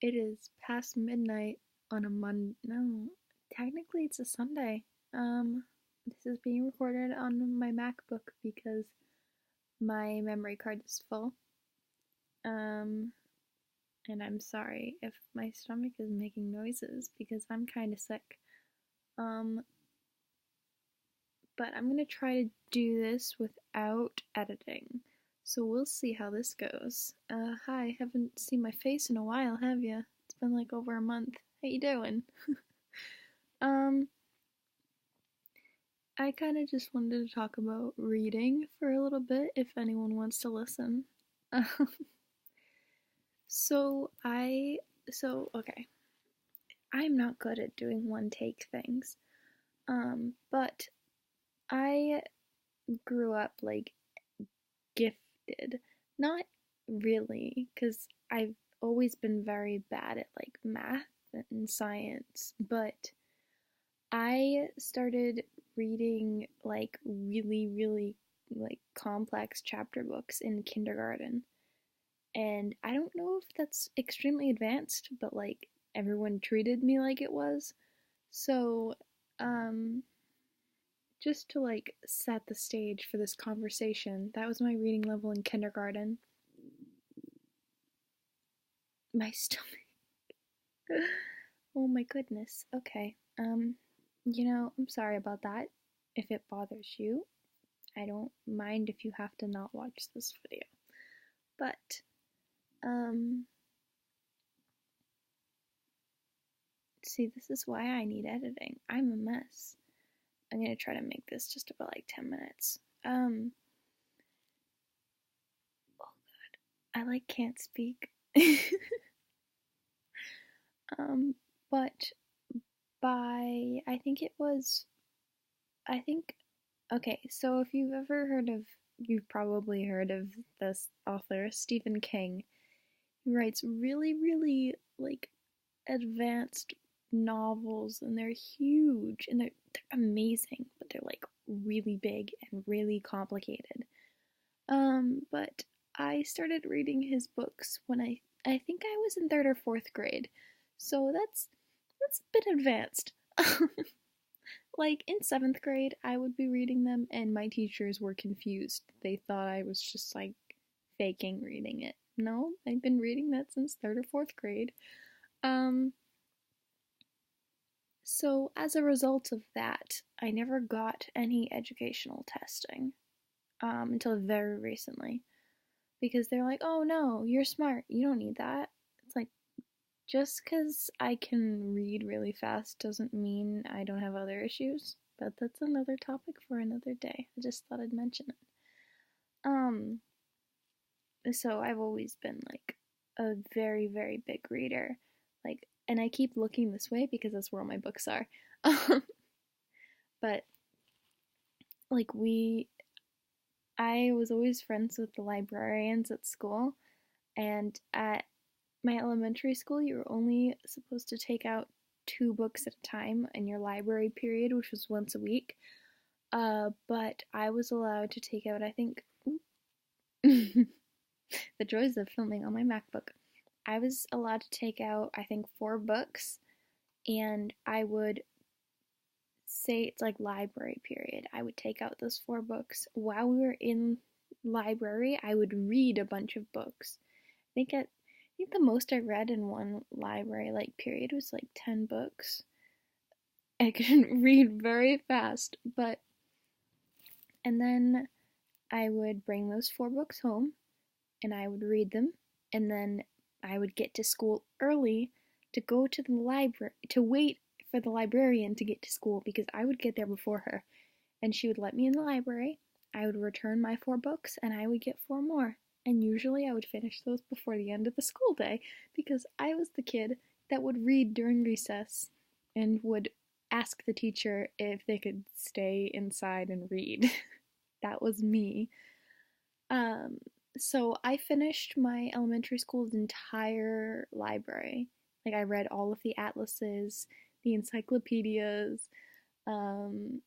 It is past midnight on a Monday. No, technically it's a Sunday. This is being recorded on my MacBook because my memory card is full. Um, and I'm sorry if my stomach is making noises because I'm kind of sick. Um, but I'm gonna try to do this without editing. So we'll see how this goes. Hi, haven't seen my face in a while, have you? It's been like over a month. How you doing? Um, I kind of just wanted to talk about reading for a little bit if anyone wants to listen. so I okay. I'm not good at doing one take things. But I grew up like gifted. Not really, cuz I've always been very bad at like math and science, but I started reading like really like complex chapter books in kindergarten. And I don't know if that's extremely advanced, but like everyone treated me like it was. So, um just to like set the stage for this conversation, that was my reading level in kindergarten. My stomach. Oh my goodness. Okay. I'm sorry about that. If it bothers you, I don't mind if you have to not watch this video. But, um, see, this is why I need editing. I'm a mess. I'm gonna try to make this just about like 10 minutes. Oh god, I like can't speak. um, but I think it was, I think, okay, so if you've probably heard of this author, Stephen King. He writes really, like, advanced novels, and they're huge, and they're amazing, but they're, like, really big and really complicated. But I started reading his books when I think I was in third or fourth grade, so that's a bit advanced. Like in seventh grade, I would be reading them, and my teachers were confused. They thought I was just like faking reading it. No, I've been reading that since third or fourth grade. Um, so as a result of that, I never got any educational testing until very recently because they're like, "Oh no, you're smart. You don't need that." It's like just because I can read really fast doesn't mean I don't have other issues. But that's another topic for another day. I just thought I'd mention it. Um, so I've always been like a very big reader. Like, and I keep looking this way because that's where all my books are. But like I was always friends with the librarians at school, and at my elementary school, you were only supposed to take out two books at a time in your library period, which was once a week. But I was allowed to take out, I think, the joys of filming on my MacBook. I was allowed to take out, I think, four books, and I would say it's like library period. I would take out those four books. While we were in library, I would read a bunch of books. I think the most I read in one library like period was like 10 books. I couldn't read very fast, but and then I would bring those four books home and I would read them, and then I would get to school early to go to the library to wait for the librarian to get to school because I would get there before her, and she would let me in the library. I would return my four books and I would get four more. And usually I would finish those before the end of the school day because I was the kid that would read during recess and would ask the teacher if they could stay inside and read. That was me. Um, so I finished my elementary school's entire library. Like I read all of the atlases, the encyclopedias. Um,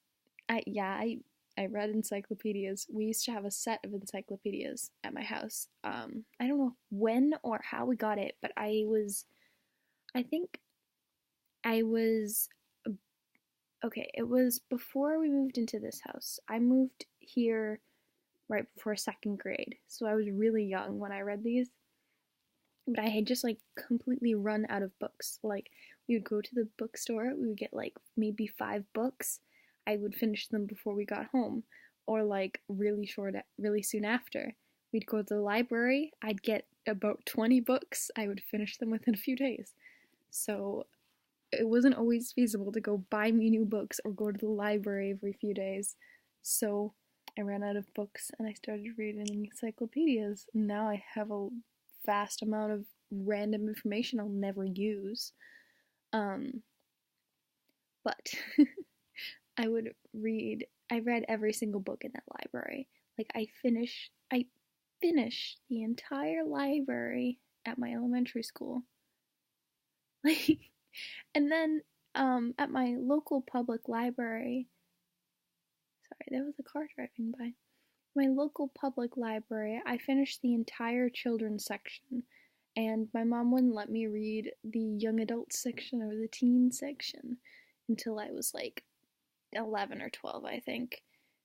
I read encyclopedias. We used to have a set of encyclopedias at my house. I don't know when or how we got it, but I was I think I was okay, it was before we moved into this house. I moved here right before second grade, so I was really young when I read these. But I had just like completely run out of books. Like, we would go to the bookstore, we would get like maybe 5 books. I would finish them before we got home, or like really soon after. We'd go to the library, I'd get about 20 books, I would finish them within a few days. So it wasn't always feasible to go buy me new books or go to the library every few days. So I ran out of books and I started reading encyclopedias. Now I have a vast amount of random information I'll never use. Um, but I read every single book in that library. Like, I finished the entire library at my elementary school. Like, and then at my local public library, sorry, there was a car driving by. My local public library, I finished the entire children's section, and my mom wouldn't let me read the young adult section or the teen section until I was like 11 or 12, I think.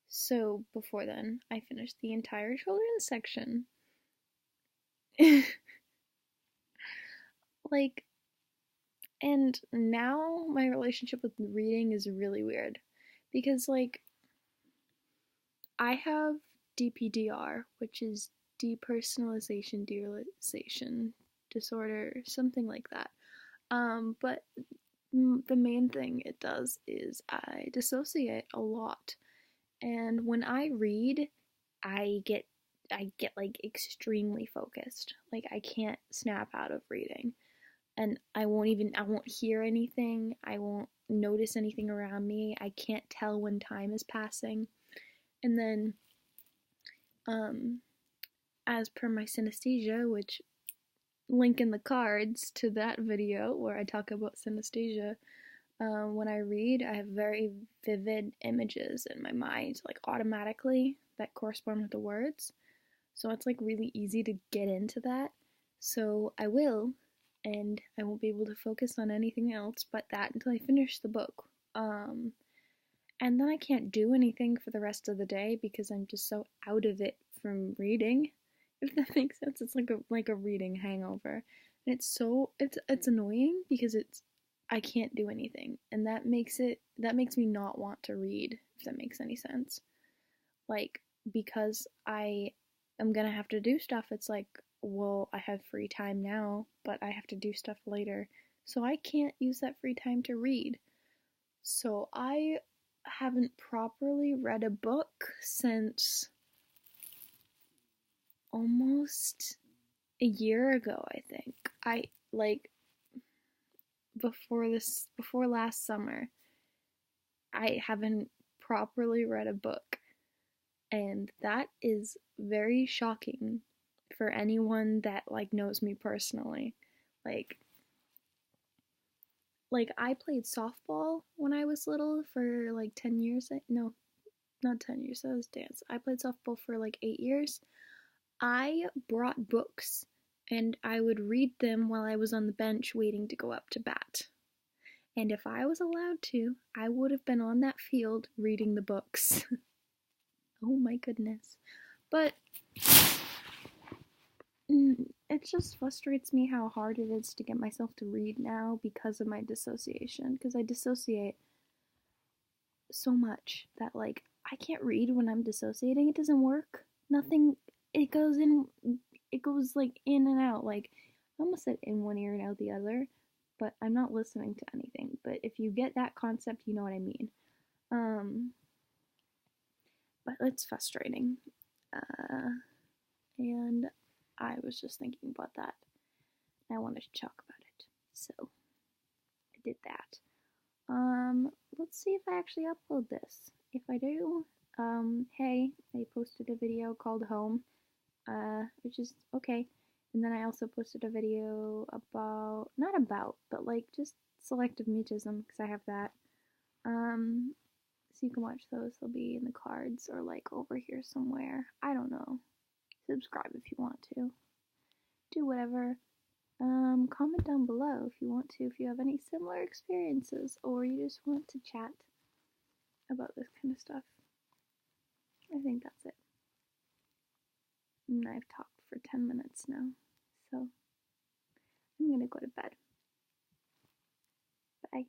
So before then, I finished the entire children's section. Like, and now my relationship with reading is really weird because, like, I have DPDR, which is depersonalization derealization disorder, something like that. But the main thing it does is I dissociate a lot, and when I read, I get I get like extremely focused. Like, I can't snap out of reading, and I won't hear anything. I won't notice anything around me. I can't tell when time is passing. And then um as per my synesthesia, which link in the cards to that video where I talk about synesthesia, when I read, I have very vivid images in my mind, like automatically, that correspond with the words. So it's like really easy to get into that. So I will, and I won't be able to focus on anything else but that until I finish the book. And then I can't do anything for the rest of the day because I'm just so out of it from reading. If that makes sense, it's like a reading hangover, and it's annoying because I can't do anything, and that makes me not want to read. If that makes any sense, like, because I am gonna have to do stuff. It's like, well, I have free time now, but I have to do stuff later, so I can't use that free time to read. So I haven't properly read a book since almost a year ago, I think. I like before last summer, I haven't properly read a book, and that is very shocking for anyone that like knows me personally. Like I played softball when I was little for like 10 years. No, not 10 years. That was dance. I played softball for like 8 years. I brought books and I would read them while I was on the bench waiting to go up to bat. And if I was allowed to, I would have been on that field reading the books. Oh my goodness. But it just frustrates me how hard it is to get myself to read now because of my dissociation. Because I dissociate so much that, like, I can't read when I'm dissociating. It doesn't work. Nothing, it goes in, it goes like in and out. Like, I almost said in one ear and out the other, but I'm not listening to anything. But if you get that concept, you know what I mean. But it's frustrating. And I was just thinking about that. And I wanted to talk about it. So I did that. Let's see if I actually upload this. If I do, hey, I posted a video called Home, which is okay. And then I also posted a video about, not about, but like just selective mutism, because I have that. So you can watch those. They'll be in the cards or like over here somewhere. I don't know. Subscribe if you want to. Do whatever. Comment down below if you want to, if you have any similar experiences or you just want to chat about this kind of stuff. I think that's it. And I've talked for 10 minutes now, so I'm gonna go to bed. Bye.